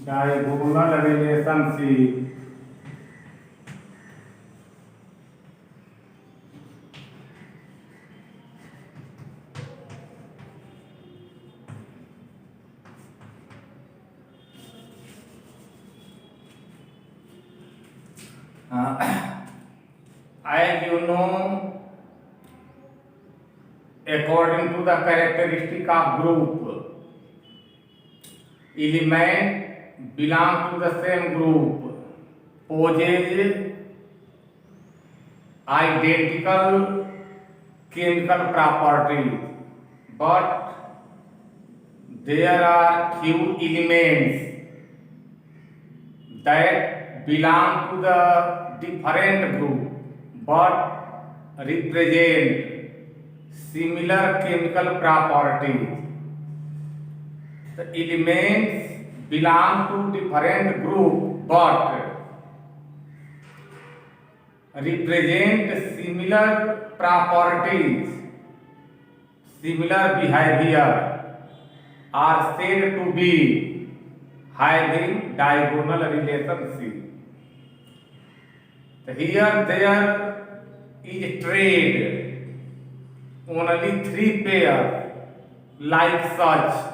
diagonal relationship as you know, according to the characteristic of group, element belong to the same group possess identical chemical properties, but there are few elements that belong to the different group but represent similar chemical properties. The elements belong to different group but represent similar properties, similar behavior, are said to be having diagonal relationship. Here there is trade only three pairs like such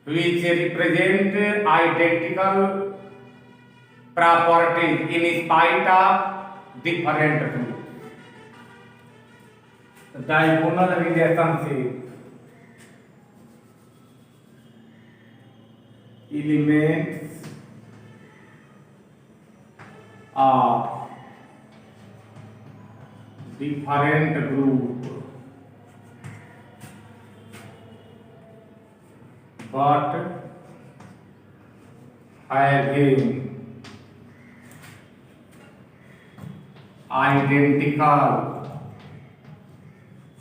which represent identical properties in spite of different groups. Diagonal relationship elements of different group but having identical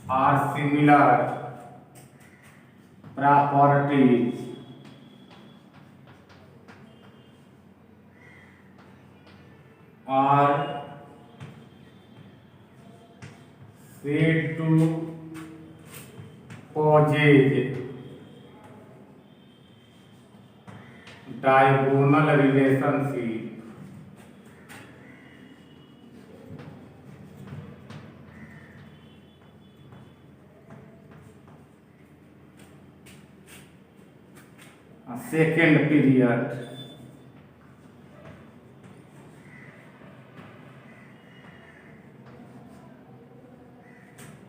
or similar properties are said to possess diagonal relationship. A second period.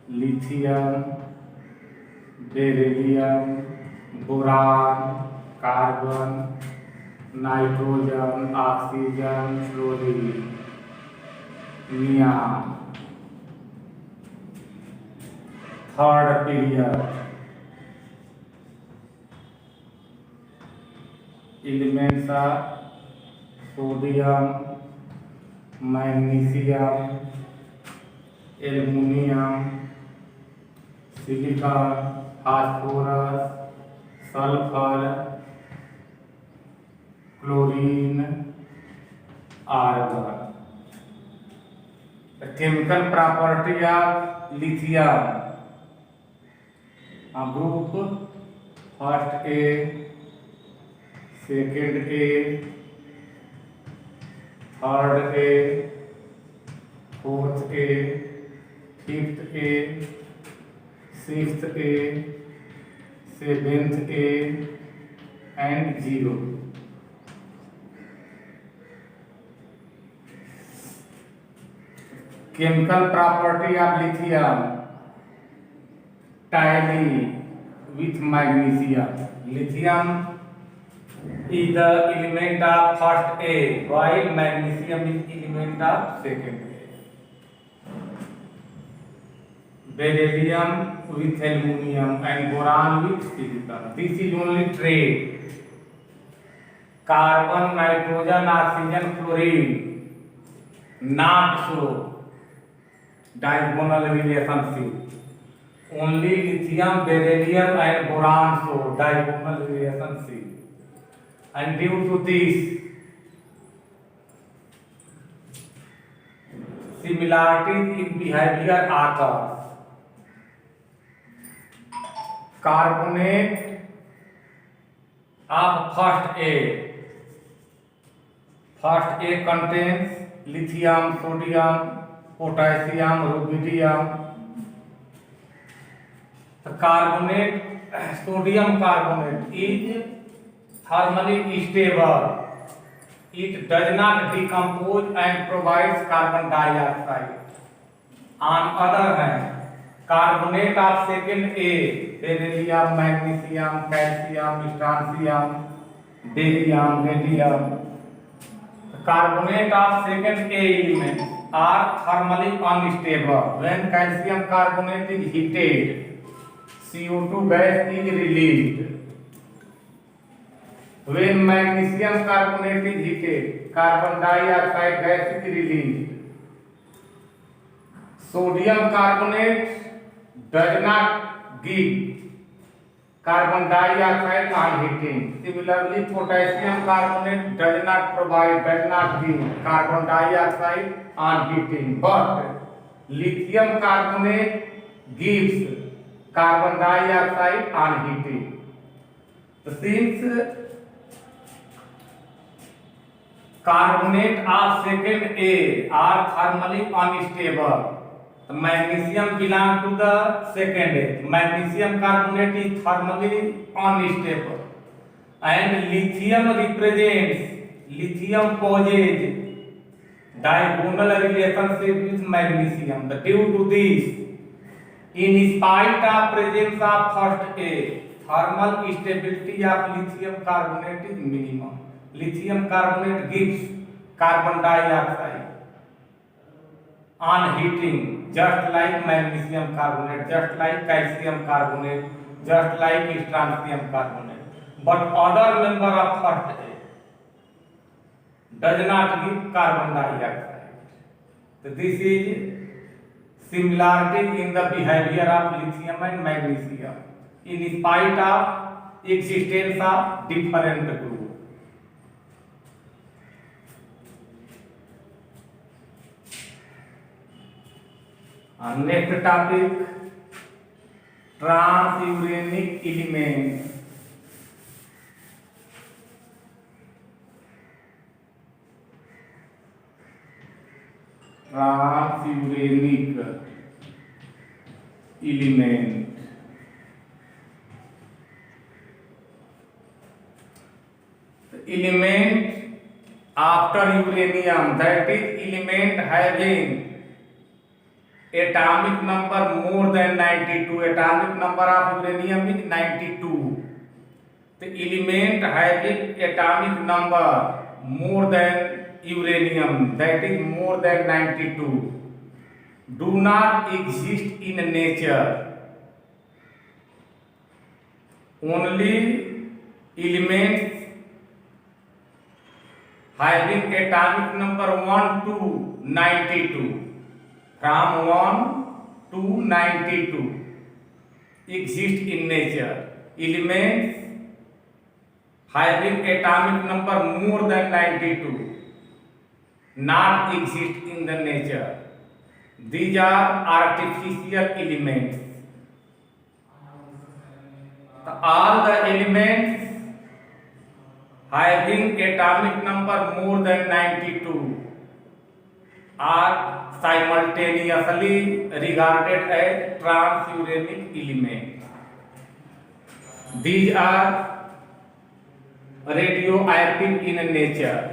Lithium, beryllium, boron, carbon, nitrogen, oxygen, fluorine, neon. Third period. Elements are sodium, magnesium, aluminum, silicon, phosphorus, sulfur, chlorine, argon. The chemical property of lithium. A group first A, second A, third A, fourth A, fifth A, sixth A, seventh A, and 0. Chemical property of lithium: tally with magnesium. Lithium is the element of first A, while magnesium is element of second A. Beryllium with aluminum and boron with silicon. This is only trade. Carbon, nitrogen, oxygen, fluorine, not so. Diagonal relationship. Only lithium, beryllium and boron show diagonal relationship. And due to this, similarities in behavior occurs. Carbonate of first A contains lithium, sodium, potassium, rubidium. The carbonate, sodium carbonate is thermally stable. It does not decompose and provides carbon dioxide. On other hand, carbonate of second A, beryllium, magnesium, calcium, strontium, barium, radium. The carbonate of second A elements are thermally unstable. When calcium carbonate is heated, CO2 gas is released. When magnesium carbonate is heated, carbon dioxide gas is released. Sodium carbonate does not give carbon dioxide on heating. Similarly, potassium carbonate does not give carbon dioxide on heating. But lithium carbonate gives carbon dioxide on heating. Since carbonate of second A are thermally unstable, the magnesium belongs to the second A. Magnesium carbonate is thermally unstable, and lithium poses diagonal relationship with magnesium. Due to this, in spite of presence of first A, thermal stability of lithium carbonate is minimum. Lithium carbonate gives carbon dioxide on heating, just like magnesium carbonate, just like calcium carbonate, just like strontium carbonate. But other member of first A does not give carbon dioxide. So this is similarity in the behavior of lithium and magnesium in spite of existence of different groups. Next topic, transuranic elements. Transuranic element. Element after uranium, that is element having atomic number more than 92. Atomic number of uranium is 92. The element having atomic number more than uranium, that is more than 92, do not exist in nature. Only elements having atomic number 1 to 92, from 1 to 92 exist in nature. Elements having atomic number more than 92 not exist in the nature. These are artificial elements. All the elements having atomic number more than 92 are simultaneously regarded as transuranic elements. These are radioactive in nature.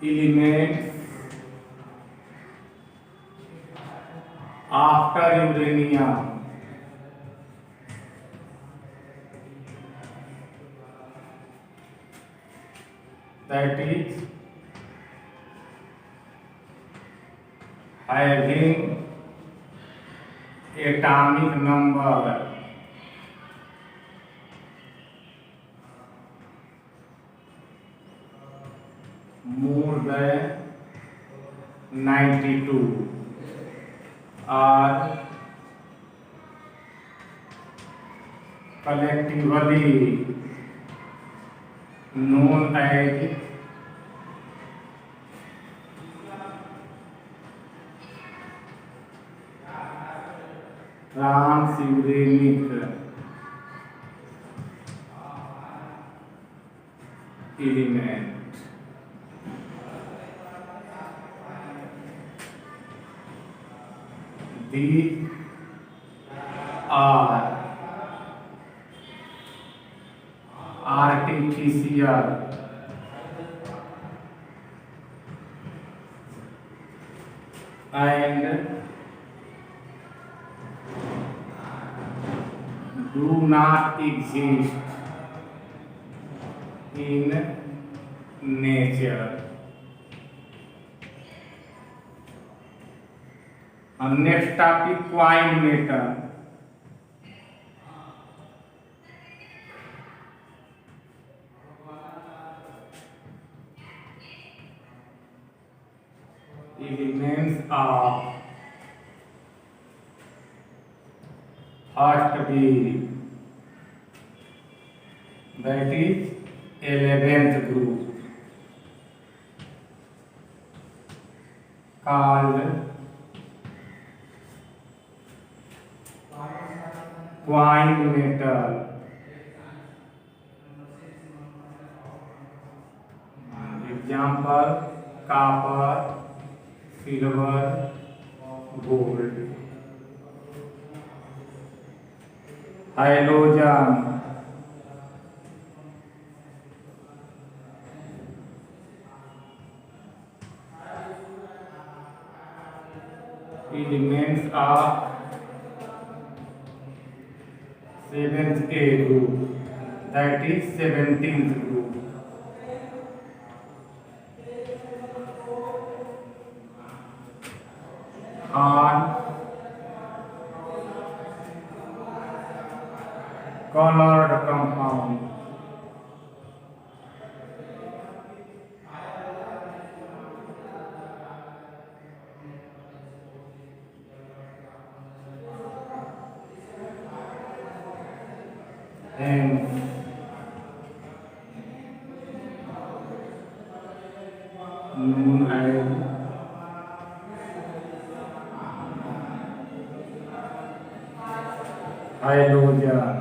Elements after uranium, that is having atomic number more than 92 are collectively known as transuranic element. These are artificial and do not exist in nature. And next topic, coin metal. Elements of first B, that is 11th group, called coin metal. Example, copper, silver, gold. Halogen, elements of 7th A group, that is 17th group. On colored compound. And known as halogen.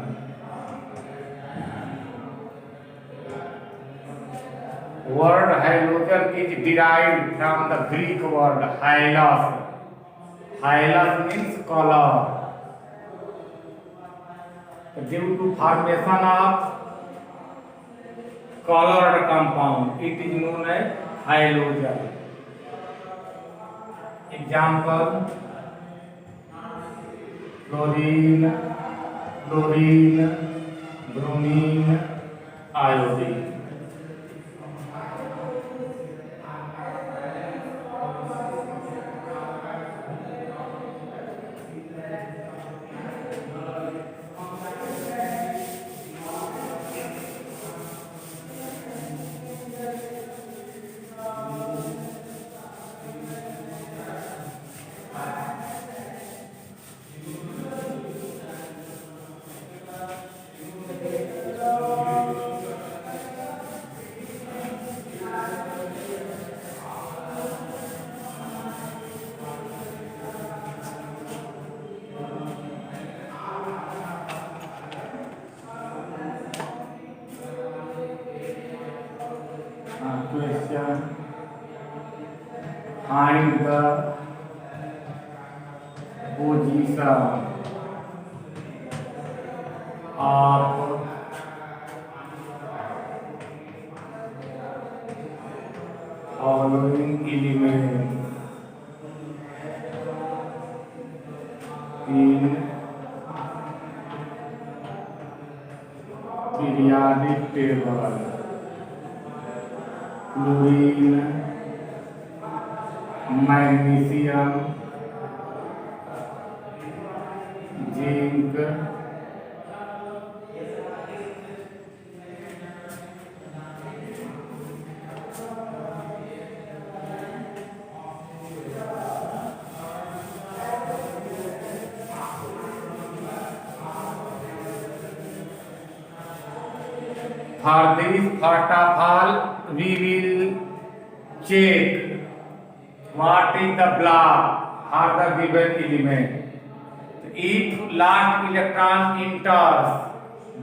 Word halogen is derived from the Greek word hylos. Hylos means color. Due to formation of colored compound, it is known as halogen. Example, chlorine, bromine, iodine. Question: find the position of following elements in periodic table. Fluorine, magnesium, zinc, For this, first of all, we will check what is the block for the given element. If last electron enters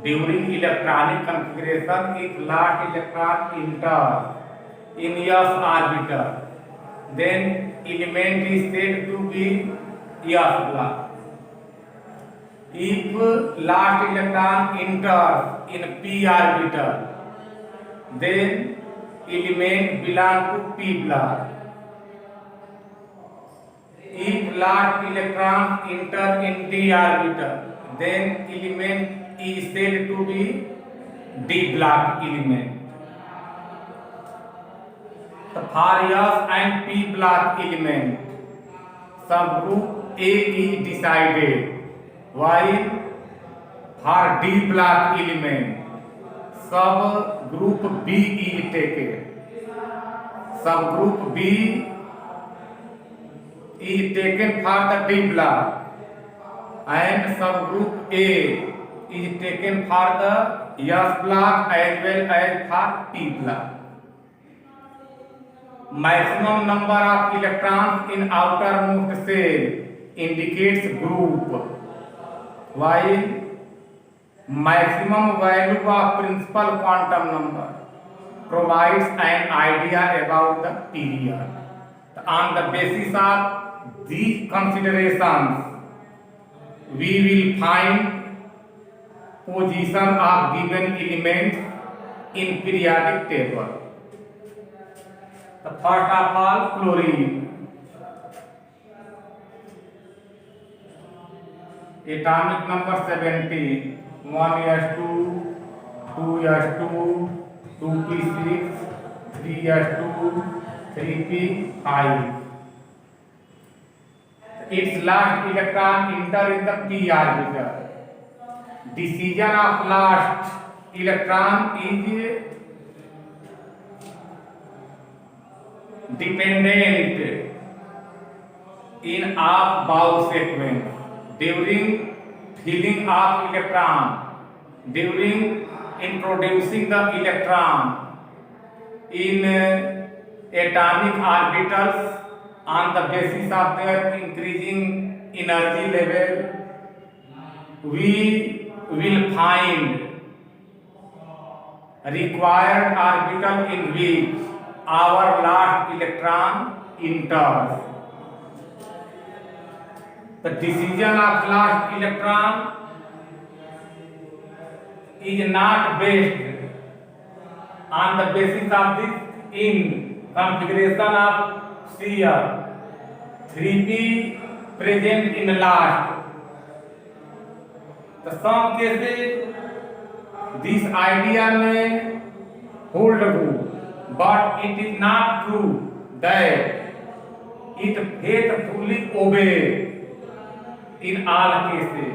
during electronic configuration, if last electron enters in s orbital, then element is said to be s block. If last electron enters in p orbital, then element belong to p block. If last electron enter in d orbital, then element is said to be d block element. So for s and p block element, subgroup A is decided, while for d block element, subgroup B is taken. Subgroup B is taken for the D block and subgroup A is taken for the S block as well as for P block. Maximum number of electrons in outermost shell indicates group, while maximum value of principal quantum number provides an idea about the period. On the basis of these considerations, we will find position of given elements in periodic table. The first of all, chlorine. Atomic number 17, 1s2, 2s2, 2p6, 3s2, 3p5. Its last electron enter in the p orbital. Decision of last electron is dependent in off-bow sequence during filling of electron, during introducing the electron in atomic orbitals. On the basis of their increasing energy level, we will find required orbital in which our last electron enters. The decision of last electron is not based on the basis of this in configuration of Cl, 3p present in last. The some cases this idea may hold good, but it is not true that it faithfully obeys in all cases.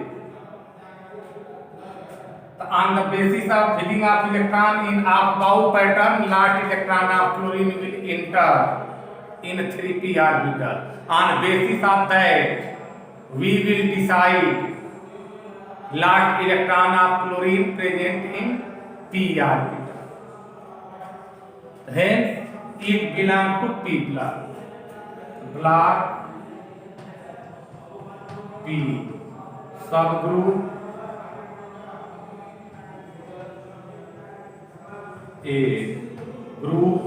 On the basis of filling of electron in off-bow pattern, last electron of chlorine will enter in 3p orbital. On basis of that, we will decide last electron of chlorine present in p orbital. Hence, it belongs to p block. Block P, subgroup A, group.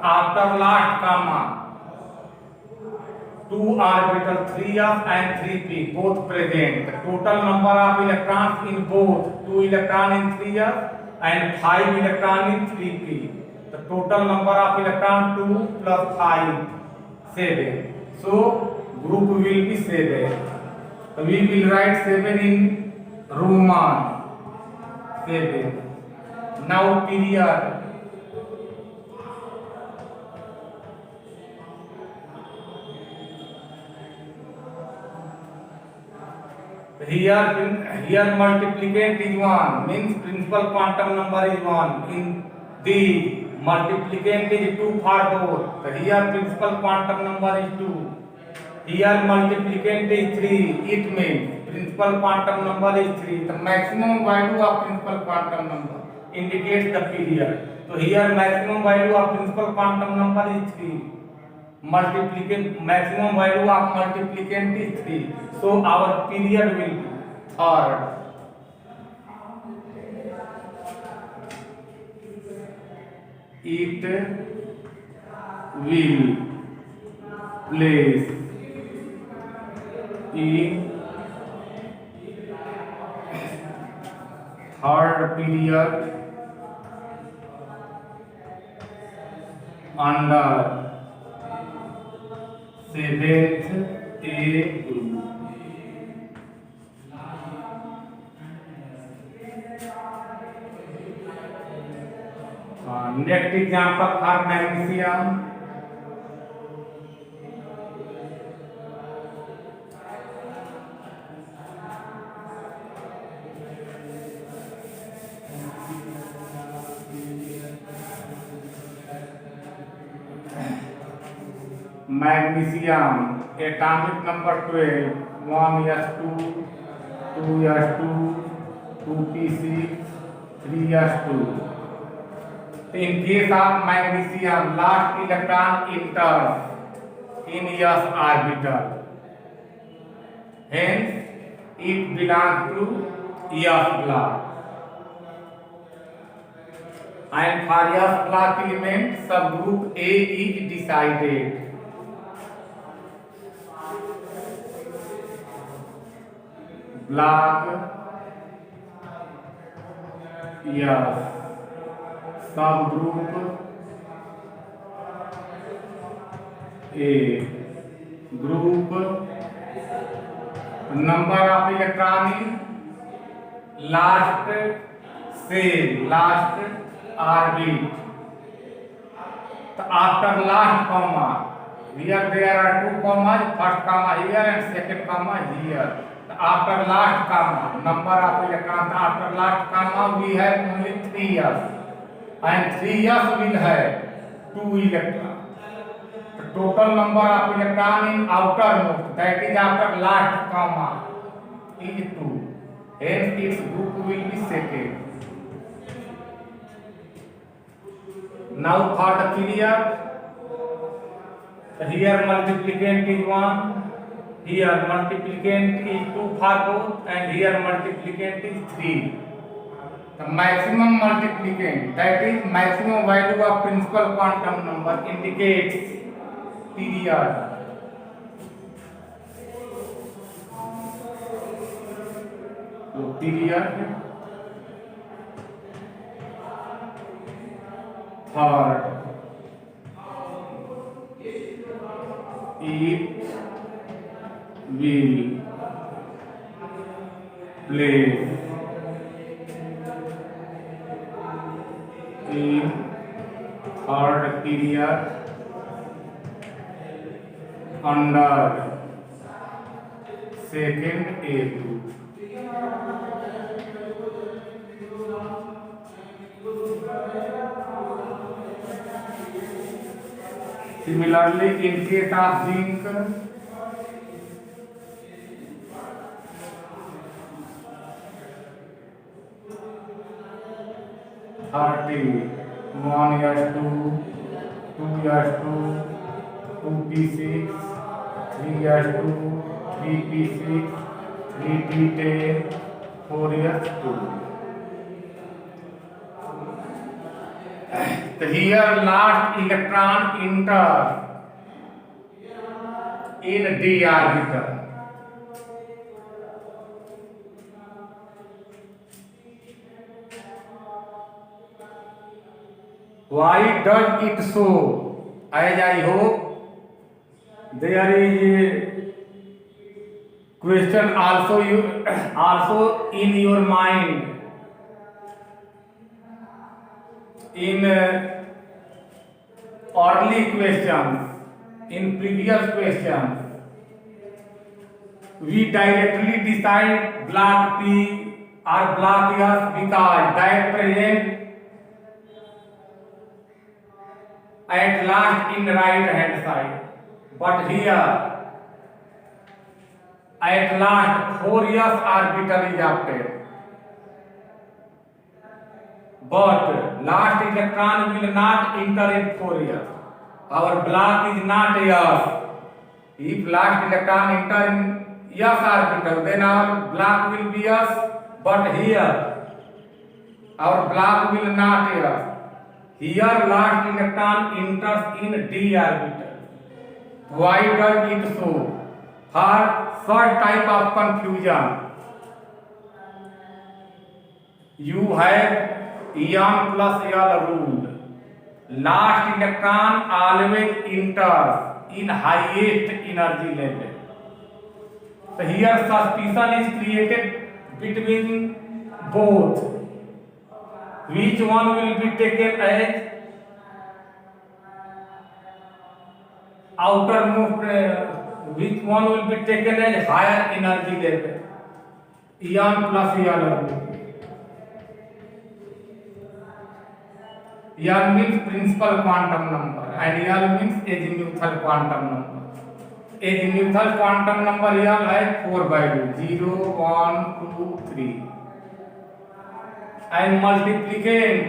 After last comma, 2 orbital 3s and 3p both present. The total number of electrons in both 2 electron in 3s and 5 electron in 3p. The total number of electron 2 plus 5, 7. So group will be 7. So we will write 7 in Roman. 7. Now period. Here multiplicand is 1, means principal quantum number is 1. In the multiplicand is 2 for both. So here principal quantum number is 2. Here multiplicand is 3. It means principal quantum number is 3. The maximum value of principal quantum number indicates the period. So here maximum value of principal quantum number is 3. Maximum value of multiplicand is 3. So our period will be third. It will place in third period under seventh A group. Next example for magnesium. Magnesium, atomic number 12, 1s2, 2s2, 2p6, 3s2. In case of magnesium, last electron enters in s orbital. Hence, it belongs to s block. And for s block element, subgroup A is decided. Block yes, subgroup A, group number of electron in last cell, last orbit. So after last comma, here there are two commas, first comma here and second comma here. After last comma, number of electrons, after last comma we have only 3s, and 3s will have 2 electrons. The total number of electrons in outermost, that is after last comma, is 2. Hence its group will be second. Now for the period, here multiplicand is 1. Here multiplicand is 2 for both, and here multiplicand is 3. The maximum multiplicand, that is maximum value of principal quantum number, indicates period. So period third. It will place in third period under second A group. Similarly, in case of zinc, 30, 1s2, 2s2, 2p6, 3s2, 3p6, 3p10, 4s2. So here last electron enters in d orbital. Why does it so? As I hope there is a question also in your mind. In early questions, in previous questions, we directly decide block P or block S because that present at last in right hand side. But here At last 4s orbital is obtained, but last electron will not enter in 4s. Our block is not s. If last electron enter in s orbital, then our block will be s. But here our block will not s. Here last electron enters in d orbital. Why does it so? For such type of confusion, you have ion plus L rule. Last electron always enters in highest energy level. So here suspicion is created between both. Which one will be taken as outermost? Which one will be taken as higher energy level? Ion plus L rule. L means principal quantum number and L means azimuthal quantum number. Azimuthal quantum number L है 4 value 0, 1, 2, 3 and multiplicand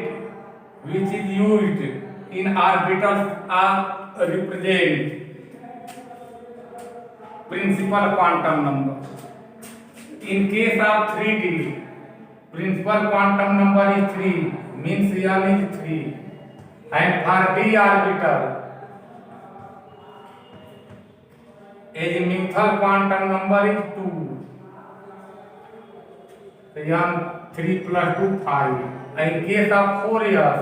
which is used in orbitals are represent principal quantum number. In case of 3D, principal quantum number is 3, means L is 3, and for d orbital, azimuthal quantum number is 2. So L 3 plus 2 5. And in case of 4s,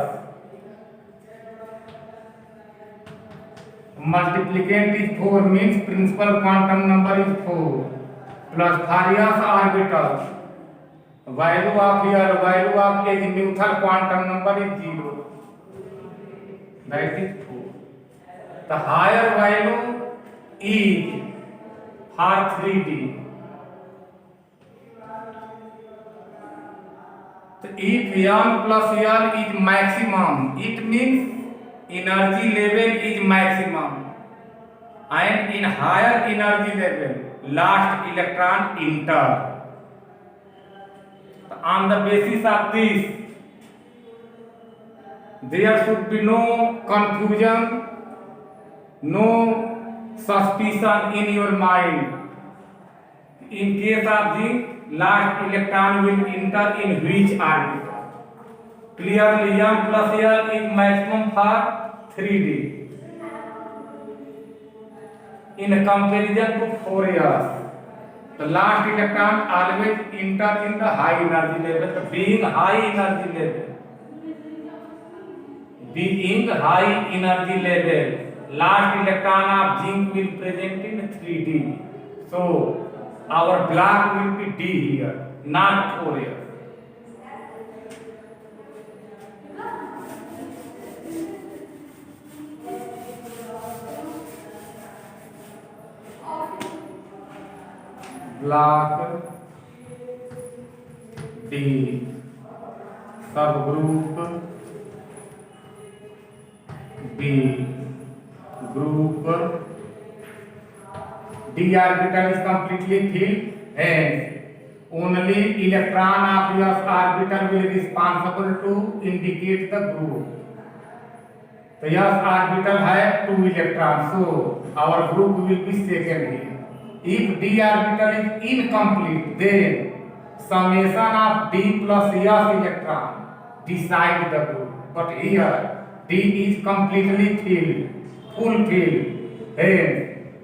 multiplicand is 4, means principal quantum number is 4 plus 4s orbital. Value of here, value of azimuthal quantum number is 0. That is 4. The higher value is for 3D. So if N plus L is maximum, it means energy level is maximum, and in higher energy level, last electron enter. On the basis of this, there should be no confusion, no suspicion in your mind. In case of zinc, last electron will enter in which orbital? Clearly, M plus L is maximum for 3D. In comparison to 4s, the last electron always enter in the high energy level. Being high energy level, last electron of zinc will present in 3D. So our block will be D here, not 4s. Block D, subgroup B, group D orbital is completely filled and only electron of S orbital will be responsible to indicate the group. So S orbital has 2 electrons, so our group will be second here. If d orbital is incomplete, then summation of d plus s electron decide the group. But here d is completely filled, full filled, and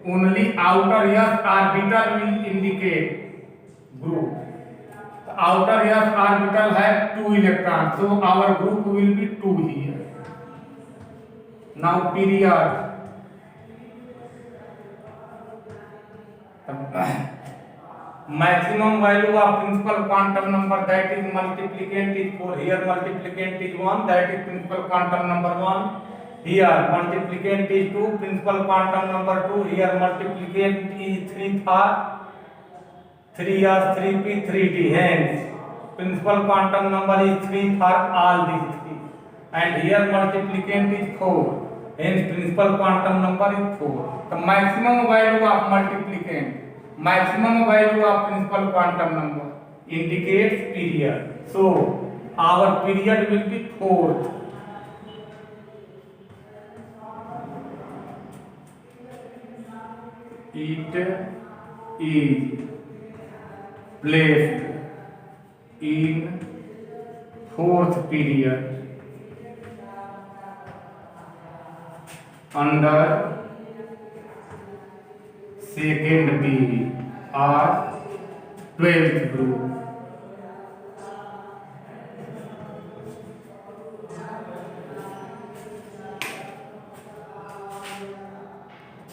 only outer s orbital will indicate group. The outer s orbital has 2 electrons, so our group will be 2 here. Now period. Maximum value of principal quantum number, that is multiplicand is 4. Here multiplicand is 1, that is principal quantum number 1. Here multiplicand is 2, principal quantum number 2. Here multiplicand is 3 for 3s, 3p, 3d. Hence principal quantum number is 3 for all these 3. And here multiplicand is 4. Hence principal quantum number is 4. The maximum value of multiplicand maximum value of principal quantum number indicates period. So our period will be fourth. It is placed in fourth period under second period or 12th group.